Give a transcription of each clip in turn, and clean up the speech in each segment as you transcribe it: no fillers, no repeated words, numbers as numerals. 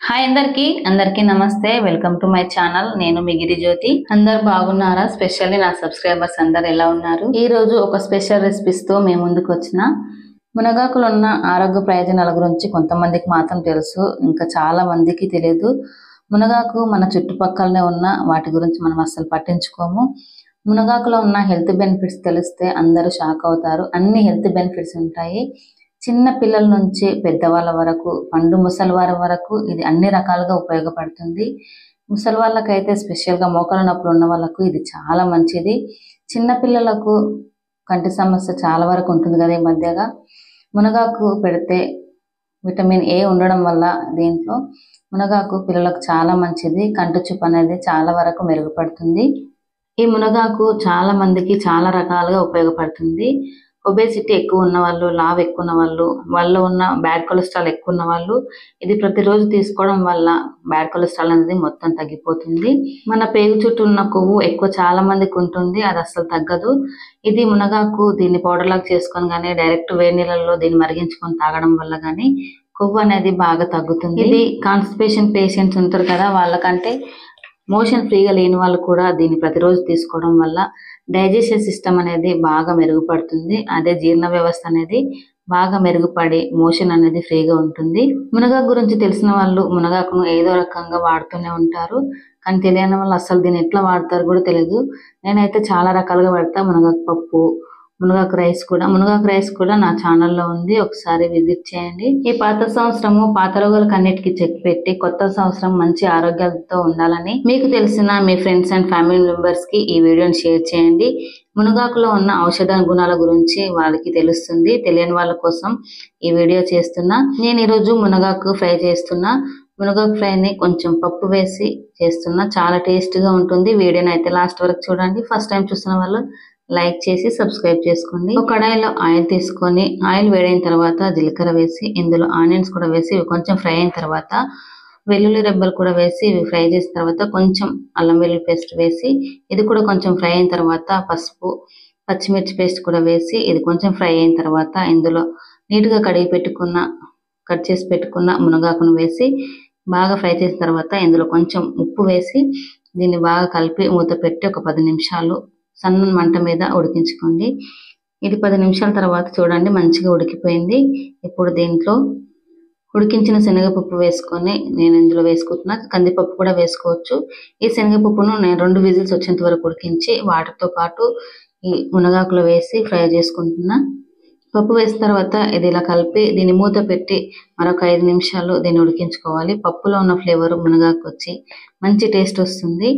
Hi అందరికి నమస్తే. Welcome to my channel. నేను మీ గిరి జ్యోతి. అందరు బాగున్నారా? స్పెషల్లీ నా సబ్స్క్రైబర్స్ అందరు ఎలా ఉన్నారు? ఈ రోజు ఒక స్పెషల్ రెసిపీస్ తో మేము ముందుకు వచ్చిన. మునగాకులో ఉన్న ఆరోగ్య ప్రయోజనాల గురించి కొంతమందికి మాత్రం తెలుసు, ఇంకా చాలా మందికి తెలియదు. మునగాకు మన చుట్టుపక్కలనే ఉన్న వాటి గురించి మనం అస్సలు పట్టించుకోము. మునగాకులో ఉన్న హెల్త్ బెనిఫిట్స్ తెలిస్తే అందరూ షాక్ అవుతారు. అన్ని హెల్త్ బెనిఫిట్స్ ఉంటాయి. చిన్న పిల్లల నుంచి పెద్దవాళ్ళ వరకు, పండు ముసలి వారి వరకు ఇది అన్ని రకాలుగా ఉపయోగపడుతుంది. ముసలి వాళ్ళకైతే స్పెషల్గా మోకాళ్ళ నొప్పులు ఉన్న వాళ్ళకు ఇది చాలా మంచిది. చిన్న పిల్లలకు కంటి సమస్య చాలా వరకు ఉంటుంది కదా ఈ మధ్యగా. మునగాకు పెడితే విటమిన్ ఏ ఉండడం వల్ల దీంట్లో మునగాకు పిల్లలకు చాలా మంచిది. కంటి చూపు అనేది చాలా వరకు మెరుగుపడుతుంది. ఈ మునగాకు చాలా మందికి చాలా రకాలుగా ఉపయోగపడుతుంది. ఒబేసిటీ ఎక్కువ ఉన్న వాళ్ళు, లావ్ ఎక్కువ ఉన్న వాళ్ళు ఉన్న బ్యాడ్ కొలెస్ట్రాల్ ఎక్కువ ఉన్న వాళ్ళు ఇది ప్రతిరోజు తీసుకోవడం వల్ల బ్యాడ్ కొలెస్ట్రాల్ అనేది మొత్తం తగ్గిపోతుంది. మన పేగు చుట్టూ ఉన్న కొవ్వు ఎక్కువ చాలా మందికి ఉంటుంది, అది అస్సలు తగ్గదు. ఇది మునగాకు దీన్ని పౌడర్ లాగా చేసుకొని కానీ డైరెక్ట్ వేడి నీళ్ళల్లో దీన్ని మరిగించుకొని తాగడం వల్ల కానీ కొవ్వు అనేది బాగా తగ్గుతుంది. ఇది కాన్స్టిపేషన్ పేషెంట్స్ ఉంటారు కదా, వాళ్ళకంటే మోషన్ ఫ్రీగా లేని వాళ్ళు కూడా దీన్ని ప్రతిరోజు తీసుకోవడం వల్ల డైజెషన్ సిస్టమ్ అనేది బాగా మెరుగుపడుతుంది. అదే జీర్ణ వ్యవస్థ అనేది బాగా మెరుగుపడి మోషన్ అనేది ఫ్రీగా ఉంటుంది. మునగాకు గురించి తెలిసిన వాళ్ళు మునగాకును ఏదో రకంగా వాడుతూనే ఉంటారు, కానీ తెలియని వాళ్ళు అసలు దీన్ని ఎట్లా వాడతారు కూడా తెలియదు. నేనైతే చాలా రకాలుగా వాడతా. మునగాకు పప్పు, మునగాకు రైస్ కూడా నా ఛానల్లో ఉంది, ఒకసారి విజిట్ చేయండి. ఈ పాత సంవత్సరము పాత రోగాలకు అన్నిటికీ చెక్ పెట్టి కొత్త సంవత్సరం మంచి ఆరోగ్యాలతో ఉండాలని మీకు తెలిసిన మీ ఫ్రెండ్స్ అండ్ ఫ్యామిలీ మెంబర్స్ కి ఈ వీడియోని షేర్ చేయండి. మునగాకులో ఉన్న ఔషధ గుణాల గురించి వాళ్ళకి తెలుస్తుంది. తెలియని వాళ్ళ కోసం ఈ వీడియో చేస్తున్నా. నేను ఈరోజు మునగాకు ఫ్రై చేస్తున్నా. మునగాకు ఫ్రైని కొంచెం పప్పు వేసి చేస్తున్నా, చాలా టేస్ట్గా ఉంటుంది. వీడియోని అయితే లాస్ట్ వరకు చూడండి. ఫస్ట్ టైం చూస్తున్న వాళ్ళు లైక్ చేసి సబ్స్క్రైబ్ చేసుకోండి. ఒక కడాయిలో ఆయిల్ తీసుకొని ఆయిల్ వేడైన తర్వాత జీలకర్ర వేసి ఇందులో ఆనియన్స్ కూడా వేసి ఇవి కొంచెం ఫ్రై అయిన తర్వాత వెల్లుల్లి రెబ్బలు కూడా వేసి ఇవి ఫ్రై చేసిన తర్వాత కొంచెం అల్లం వెల్లుల్లి పేస్ట్ వేసి ఇది కూడా కొంచెం ఫ్రై అయిన తర్వాత పసుపు, పచ్చిమిర్చి పేస్ట్ కూడా వేసి ఇది కొంచెం ఫ్రై అయిన తర్వాత ఇందులో నీట్గా కట్ చేసి పెట్టుకున్న మునగాకును వేసి బాగా ఫ్రై చేసిన తర్వాత ఇందులో కొంచెం ఉప్పు వేసి దీన్ని బాగా కలిపి మూత పెట్టి ఒక 10 నిమిషాలు సన్న మంట మీద ఉడికించుకోండి. ఇది 10 నిమిషాల తర్వాత చూడండి మంచిగా ఉడికిపోయింది. ఇప్పుడు దీంట్లో ఉడికించిన శనగపప్పు వేసుకొని నేను ఇందులో వేసుకుంటున్నా. కందిపప్పు కూడా వేసుకోవచ్చు. ఈ శనగపప్పును నేను 2 విజిల్స్ వచ్చేంత వరకు ఉడికించి వాటితో పాటు ఈ మునగాకులో వేసి ఫ్రై చేసుకుంటున్నా. పప్పు వేసిన తర్వాత ఇది ఇలా కలిపి దీన్ని మూత పెట్టి మరొక 5 నిమిషాలు దీన్ని ఉడికించుకోవాలి. పప్పులో ఉన్న ఫ్లేవర్ మునగాకు వచ్చి మంచి టేస్ట్ వస్తుంది.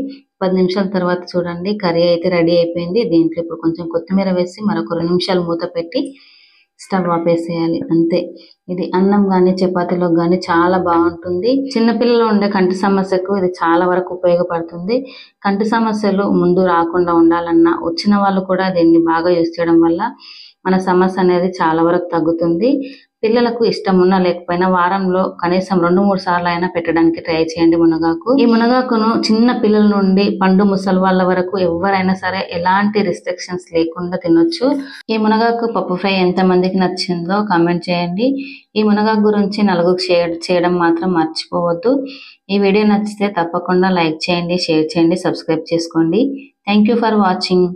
10 నిమిషాల తర్వాత చూడండి కర్రీ అయితే రెడీ అయిపోయింది. దీంట్లో ఇప్పుడు కొంచెం కొత్తిమీర వేసి మరొక 2 నిమిషాలు మూత పెట్టి స్టవ్ ఆపేసేయాలి, అంతే. ఇది అన్నం కానీ చపాతీలో కానీ చాలా బాగుంటుంది. చిన్నపిల్లలు ఉండే కంటి సమస్యకు ఇది చాలా వరకు ఉపయోగపడుతుంది. కంటి సమస్యలు ముందు రాకుండా ఉండాలన్నా వచ్చిన వాళ్ళు కూడా దీన్ని బాగా యూజ్ చేయడం వల్ల మన సమస్య అనేది చాలా వరకు తగ్గుతుంది. పిల్లలకు ఇష్టం ఉన్నా లేకపోయినా వారంలో కనీసం 2-3 సార్లు అయినా పెట్టడానికి ట్రై చేయండి మునగాకు. ఈ మునగాకును చిన్న పిల్లల నుండి పండు ముసలి వాళ్ళ వరకు ఎవరైనా సరే ఎలాంటి రిస్ట్రిక్షన్స్ లేకుండా తినొచ్చు. ఈ మునగాకు పప్పు ఫ్రై ఎంత మందికి నచ్చిందో కామెంట్ చేయండి. ఈ మునగాకు గురించి నలుగురికి షేర్ చేయడం మాత్రం మర్చిపోవద్దు. ఈ వీడియో నచ్చితే తప్పకుండా లైక్ చేయండి, షేర్ చేయండి, సబ్స్క్రైబ్ చేసుకోండి. Thank you for watching.